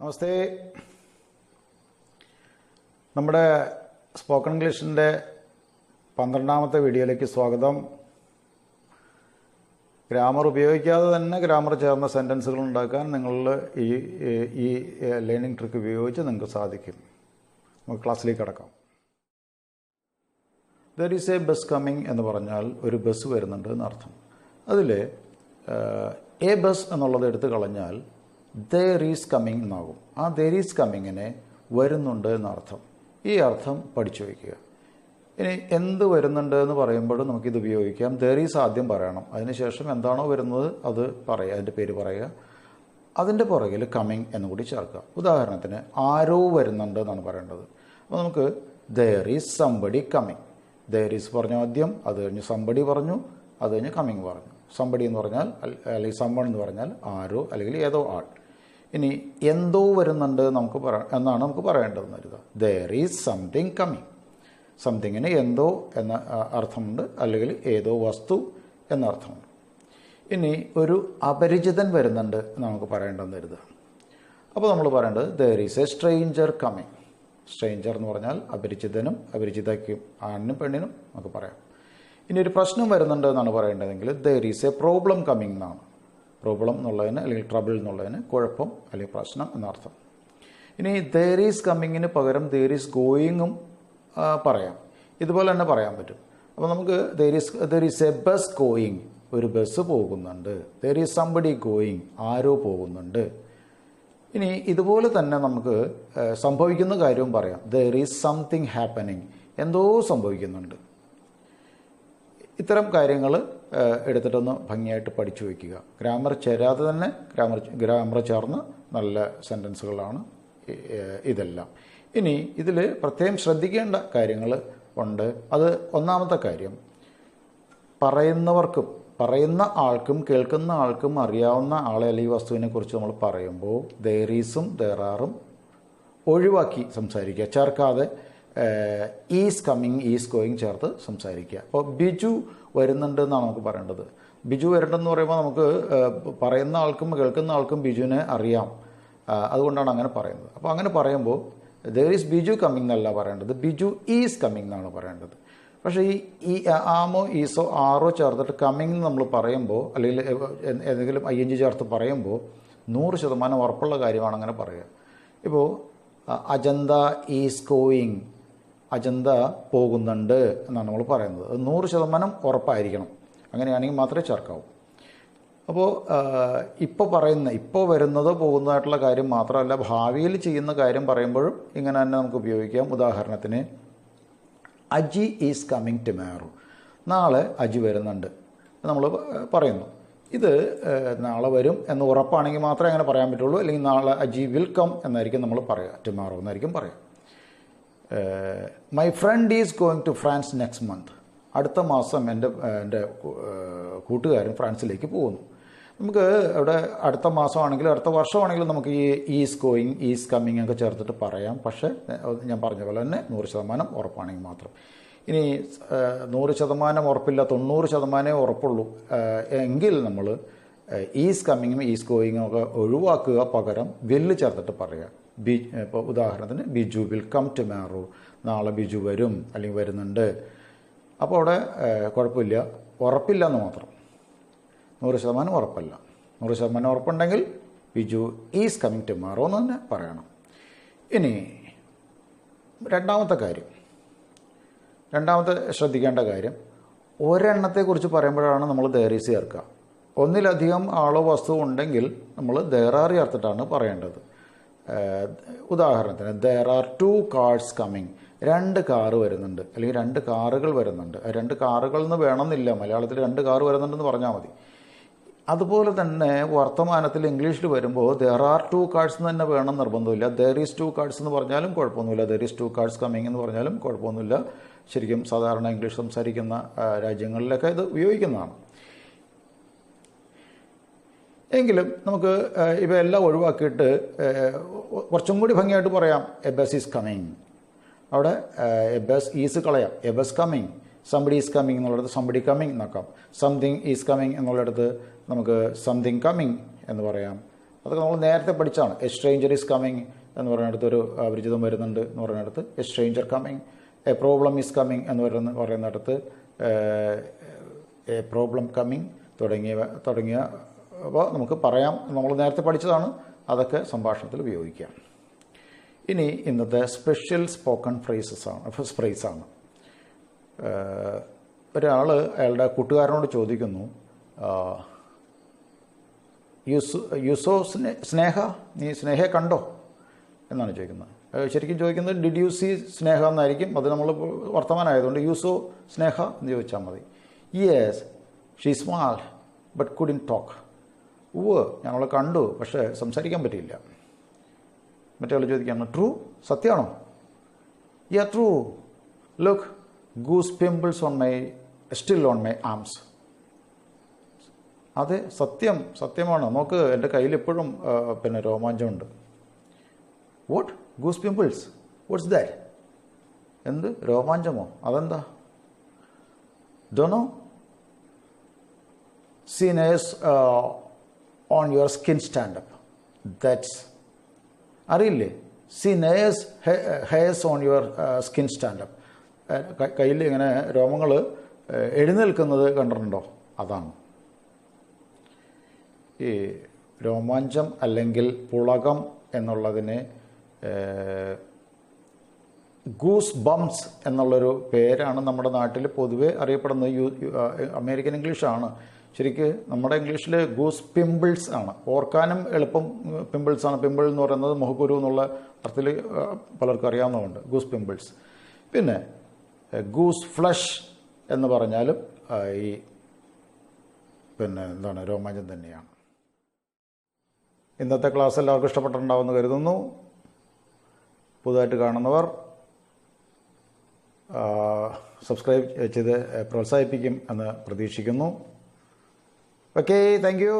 നമസ്തേ. നമ്മുടെ സ്പോക്കൺ ഇംഗ്ലീഷിൻ്റെ 12ാമത്തെ വീഡിയോയിലേക്ക് സ്വാഗതം. ഗ്രാമർ ഉപയോഗിക്കാതെ തന്നെ ഗ്രാമർ ചേർന്ന സെൻറ്റൻസുകൾ ഉണ്ടാക്കാൻ നിങ്ങളിൽ ഈ ലേണിംഗ് ട്രിക്ക് ഉപയോഗിച്ച് നിങ്ങൾക്ക് സാധിക്കും. നമുക്ക് ക്ലാസ്സിലേക്ക് കടക്കാം. There is A bus coming എന്ന് പറഞ്ഞാൽ ഒരു ബസ് വരുന്നുണ്ട് എന്നർത്ഥം. അതിൽ എ ബസ് എന്നുള്ളത് എടുത്തു കളഞ്ഞാൽ ദർ ഈസ് കമ്മിങ് എന്നാകും. ആ ദർ ഈസ് കമ്മിങ്ങിനെ വരുന്നുണ്ട് എന്നർത്ഥം. ഈ അർത്ഥം പഠിച്ചു വയ്ക്കുക. ഇനി എന്ത് വരുന്നുണ്ട് എന്ന് പറയുമ്പോഴും നമുക്കിത് ഉപയോഗിക്കാം. ദർ ഈസ് ആദ്യം പറയണം, അതിനുശേഷം എന്താണോ വരുന്നത് അത് പറയുക, അതിൻ്റെ പേര് പറയുക. അതിൻ്റെ പുറകിൽ കമ്മിങ് എന്നുകൂടി ചേർക്കുക. ഉദാഹരണത്തിന് ആരോ വരുന്നുണ്ട് എന്നാണ് പറയേണ്ടത്. അപ്പോൾ നമുക്ക് there is somebody coming. There is പറഞ്ഞു ആദ്യം, അത് കഴിഞ്ഞ് സംബഡി പറഞ്ഞു, അത് കഴിഞ്ഞ് കമ്മിങ് പറഞ്ഞു. സംബഡി എന്ന് പറഞ്ഞാൽ അല്ലെങ്കിൽ സമ്മൺ എന്ന് പറഞ്ഞാൽ ആരോ അല്ലെങ്കിൽ ഏതോ ആൾ. ഇനി എന്തോ വരുന്നുണ്ട് എന്നാണ് നമുക്ക് പറയേണ്ടതെന്ന് കരുതുക. There is something coming. സംതിങ്ങിന് എന്തോ എന്ന അർത്ഥമുണ്ട്, അല്ലെങ്കിൽ ഏതോ വസ്തു എന്ന അർത്ഥമുണ്ട്. ഇനി ഒരു അപരിചിതൻ വരുന്നുണ്ട് എന്ന് നമുക്ക് പറയേണ്ടതെന്ന് കരുതുക. അപ്പോൾ നമ്മൾ പറയേണ്ടത് there is A stranger coming. Stranger എന്ന് പറഞ്ഞാൽ അപരിചിതനും അപരിചിതയ്ക്കും ആണിനും പെണ്ണിനും നമുക്ക് പറയാം. ഇനി ഒരു പ്രശ്നം വരുന്നുണ്ട് എന്നാണ് പറയേണ്ടതെങ്കിൽ there is a problem coming എന്നാണ്. പ്രോബ്ലം എന്നുള്ളതിന് അല്ലെങ്കിൽ ട്രബിൾ എന്നുള്ളതിന് കുഴപ്പം അല്ലെങ്കിൽ പ്രശ്നം എന്നർത്ഥം. ഇനി ദർ ഈസ് കമ്മിങ്ങിന് പകരം ദർ ഈസ് ഗോയിങ്ങും പറയാം. ഇതുപോലെ തന്നെ പറയാൻ പറ്റും. അപ്പോൾ നമുക്ക് there is A bus going, ഒരു ബസ് പോകുന്നുണ്ട്. ദർ ഈസ് സംബഡി ഗോയിങ്, ആരോ പോകുന്നുണ്ട്. ഇനി ഇതുപോലെ തന്നെ നമുക്ക് സംഭവിക്കുന്ന കാര്യവും പറയാം. ദർ ഈസ് സംതിങ് ഹാപ്പനിങ്, എന്തോ സംഭവിക്കുന്നുണ്ട്. ഇത്തരം കാര്യങ്ങൾ എടുത്തിട്ടൊന്ന് ഭംഗിയായിട്ട് പഠിച്ചു വയ്ക്കുക. ഗ്രാമർ ചേരാതെ തന്നെ ഗ്രാമർ ചേർന്ന് നല്ല സെൻറ്റൻസുകളാണ് ഇതെല്ലാം. ഇനി ഇതിൽ പ്രത്യേകം ശ്രദ്ധിക്കേണ്ട കാര്യങ്ങൾ ഉണ്ട്. അത് ഒന്നാമത്തെ കാര്യം, പറയുന്ന ആൾക്കും കേൾക്കുന്ന ആൾക്കും അറിയാവുന്ന ആളെ അല്ലെങ്കിൽ വസ്തുവിനെ കുറിച്ച് നമ്മൾ പറയുമ്പോൾ ദർ ഈസും ദർ ആറും ഒഴിവാക്കി സംസാരിക്കുക, ചേർക്കാതെ ഈസ് കമ്മിങ് ഈസ് ഗോയിങ് ചേർത്ത് സംസാരിക്കുക. അപ്പോൾ ബിജു വരുന്നുണ്ട് എന്നാണ് നമുക്ക് പറയേണ്ടത്. ബിജു വരണ്ടെന്ന് പറയുമ്പോൾ നമുക്ക് പറയുന്ന ആൾക്കും കേൾക്കുന്ന ആൾക്കും ബിജുവിനെ അറിയാം, അതുകൊണ്ടാണ് അങ്ങനെ പറയുന്നത്. അപ്പോൾ അങ്ങനെ പറയുമ്പോൾ ദർ ഈസ് ബിജു കമ്മിങ് എന്നല്ല പറയേണ്ടത്, ബിജു ഈസ് കമ്മിങ് എന്നാണ് പറയേണ്ടത്. പക്ഷേ ഈ ആമോ ഈസോ ആറോ ചേർത്തിട്ട് കമ്മിങ് നമ്മൾ പറയുമ്പോൾ, അല്ലെങ്കിൽ ഏതെങ്കിലും ING ചേർത്ത് പറയുമ്പോൾ 100% ഉറപ്പുള്ള കാര്യമാണ് അങ്ങനെ പറയുക. ഇപ്പോൾ അജന്ത ഈസ് ഗോയിങ്, അജന്ത പോകുന്നുണ്ട് എന്നാണ് നമ്മൾ പറയുന്നത്. അത് 100% ഉറപ്പായിരിക്കണം. അങ്ങനെയാണെങ്കിൽ മാത്രമേ ചേർക്കാവൂ. അപ്പോൾ ഇപ്പോൾ വരുന്നതോ പോകുന്നതായിട്ടുള്ള കാര്യം മാത്രമല്ല, ഭാവിയിൽ ചെയ്യുന്ന കാര്യം പറയുമ്പോഴും ഇങ്ങനെ തന്നെ നമുക്ക് ഉപയോഗിക്കാം. ഉദാഹരണത്തിന് അജി ഈസ് കമ്മിങ് ടുമോറോ, നാളെ അജി വരുന്നുണ്ട് നമ്മൾ പറയുന്നു. ഇത് നാളെ വരും എന്ന് ഉറപ്പാണെങ്കിൽ മാത്രമേ അങ്ങനെ പറയാൻ പറ്റുള്ളൂ. അല്ലെങ്കിൽ നാളെ അജി വിൽ കം എന്നായിരിക്കും നമ്മൾ പറയുക, ടുമോറോ എന്നായിരിക്കും പറയുക. My friend is going to France next month, അടുത്ത മാസം എൻ്റെ കൂട്ടുകാരൻ ഫ്രാൻസിലേക്ക് പോകുന്നു. നമുക്ക് അവിടെ അടുത്ത മാസമാണെങ്കിലും അടുത്ത വർഷമാണെങ്കിലും നമുക്ക് ഈ ഈസ് ഗോയിങ് ഈസ് കമ്മിങ് ഒക്കെ ചേർത്തിട്ട് പറയാം. പക്ഷേ ഞാൻ പറഞ്ഞ പോലെ തന്നെ 100% ഉറപ്പാണെങ്കിൽ മാത്രം. ഇനി 100% ഉറപ്പില്ല, 90% ഉറപ്പുള്ളൂ എങ്കിൽ നമ്മൾ ഈസ് കമ്മിങ്ങും ഈസ് ഗോയിങ്ങും ഒക്കെ ഒഴിവാക്കുക, പകരം വില്ല് ചേർത്തിട്ട് പറയുക. ഇപ്പോൾ ഉദാഹരണത്തിന് ബിജു വിൽ കം ടുമോറോ, നാളെ ബിജു വരും അല്ലെങ്കിൽ വരുന്നുണ്ട്. അപ്പോൾ അവിടെ കുഴപ്പമില്ല, ഉറപ്പില്ല എന്ന് മാത്രം. 100% ഉറപ്പല്ല. 100% ഉറപ്പുണ്ടെങ്കിൽ ബിജു ഈസ് കമ്മിങ് ടുമോറോ എന്ന് തന്നെ പറയണം. ഇനി രണ്ടാമത്തെ ശ്രദ്ധിക്കേണ്ട കാര്യം, ഒരെണ്ണത്തെക്കുറിച്ച് പറയുമ്പോഴാണ് നമ്മൾ ദർ ഈസ് ചേർക്കുക. ഒന്നിലധികം ആളോ വസ്തുവോ ഉണ്ടെങ്കിൽ നമ്മൾ ദർ ആർ ചേർത്തിട്ടാണ് പറയേണ്ടത്. ഉദാഹരണത്തിന് there are 2 cars coming, 2 car വരുന്നുണ്ട് അല്ലെങ്കിൽ 2 കാറുകൾ വരുന്നുണ്ട്. 2 കാറുകൾ എന്ന് വേണമെന്നില്ല, മലയാളത്തിൽ 2 കാറ് വരുന്നുണ്ടെന്ന് പറഞ്ഞാൽ മതി. അതുപോലെ തന്നെ വർത്തമാനത്തിൽ ഇംഗ്ലീഷിൽ വരുമ്പോൾ ദർ ആർ 2 കാർഡ്സ് എന്ന് തന്നെ വേണം നിർബന്ധമില്ല. ദർ ഈസ് 2 കാർഡ്സ് എന്ന് പറഞ്ഞാലും കുഴപ്പമൊന്നുമില്ല, ദർ ഈസ് 2 കാർഡ്സ് കമ്മിങ് എന്ന് പറഞ്ഞാലും കുഴപ്പമൊന്നുമില്ല. ശരിക്കും സാധാരണ ഇംഗ്ലീഷ് സംസാരിക്കുന്ന രാജ്യങ്ങളിലൊക്കെ ഇത് ഉപയോഗിക്കുന്നതാണ്. എങ്കിലും നമുക്ക് ഇവയെല്ലാം ഒഴിവാക്കിയിട്ട് കുറച്ചും കൂടി ഭംഗിയായിട്ട് പറയാം. എ ബസ് ഈസ് കമ്മിങ്, അവിടെ എ ബസ് ഈസ് കളയാം. A bus coming, somebody is coming എന്നുള്ളിടത്ത് സംബഡി കമ്മിങ് എന്നാക്കാം. സംതിങ് ഈസ് കമ്മിങ് എന്നുള്ളിടത്ത് നമുക്ക് സംതിങ് കമ്മിങ് എന്ന് പറയാം. അതൊക്കെ നമ്മൾ നേരത്തെ പഠിച്ചാണ്. എ സ്ട്രേഞ്ചർ ഈസ് കമ്മിങ് എന്ന് പറയുന്നിടത്ത് ഒരു അപരിചിതം വരുന്നുണ്ട് എന്ന് പറയുന്നിടത്ത് A stranger coming. A problem is coming എന്ന് പറയുന്നിടത്ത് എ പ്രോബ്ലം കമ്മിങ് തുടങ്ങിയ അപ്പോൾ നമുക്ക് പറയാം. നമ്മൾ നേരത്തെ പഠിച്ചതാണ്. അതൊക്കെ സംഭാഷണത്തിൽ ഉപയോഗിക്കാം. ഇനി ഇന്നത്തെ സ്പെഷ്യൽ സ്പോക്കൺ ഫ്രേസാണ്. ഒരാൾ അയാളുടെ കൂട്ടുകാരനോട് ചോദിക്കുന്നു, യുസോ സ്നേഹ, നീ സ്നേഹയെ കണ്ടോ എന്നാണ് ചോദിക്കുന്നത്. ശരിക്കും ചോദിക്കുന്നത് ഡിഡ് യു സീ സ്നേഹ എന്നായിരിക്കും. അത് നമ്മൾ വർത്തമാനമായതുകൊണ്ട് യുസോ സ്നേഹ എന്ന് ചോദിച്ചാൽ മതി. Yes she small but കുഡിൻ talk. ഞങ്ങളെ കണ്ടു, പക്ഷേ സംസാരിക്കാൻ പറ്റിയില്ല. മറ്റേ ആൾ ചോദിക്കുകയാണ്, ട്രൂ, സത്യമാണോ? Yeah true, look goose pimples still on my arms. അതെ, സത്യമാണ്, നോക്ക് എൻ്റെ കയ്യിൽ ഇപ്പോഴും രോമാഞ്ചമുണ്ട്. What goose pimples, what's that? എന്ത് രോമാഞ്ചമോ? അതെന്താ? ഡോണോ സീനേഴ്സ് on your skin stand up. That's അറിയില്ലേ? സീനേഴ്സ് hairs on your skin stand up. കയ്യിൽ ഇങ്ങനെ രോമങ്ങൾ എഴുന്നേൽക്കുന്നത് കണ്ടിട്ടുണ്ടോ? അതാണ് ഈ രോമാഞ്ചം അല്ലെങ്കിൽ പുളകം എന്നുള്ളതിന് ഗൂസ് ബംസ് എന്നുള്ളൊരു പേരാണ് നമ്മുടെ നാട്ടിൽ പൊതുവെ അറിയപ്പെടുന്നത്. അമേരിക്കൻ ഇംഗ്ലീഷാണ്. ശരിക്ക് നമ്മുടെ ഇംഗ്ലീഷിൽ ഗൂസ് പിമ്പിൾസ് ആണ്. ഓർക്കാനും എളുപ്പം പിമ്പിൾസാണ്. പിമ്പിൾ എന്ന് പറയുന്നത് മുഖക്കുരു എന്നുള്ള അർത്ഥത്തിൽ പലർക്കും അറിയാവുന്നതുകൊണ്ട് ഗൂസ് പിമ്പിൾസ്. പിന്നെ ഗൂസ് ഫ്ലഷ് എന്ന് പറഞ്ഞാലും ഈ രോമാഞ്ചം തന്നെയാണ്. ഇന്നത്തെ ക്ലാസ് എല്ലാവർക്കും ഇഷ്ടപ്പെട്ടിട്ടുണ്ടാവുമെന്ന് കരുതുന്നു. പുതുതായിട്ട് കാണുന്നവർ സബ്സ്ക്രൈബ് ചെയ്ത് പ്രോത്സാഹിപ്പിക്കും എന്ന് പ്രതീക്ഷിക്കുന്നു. Okay, thank you.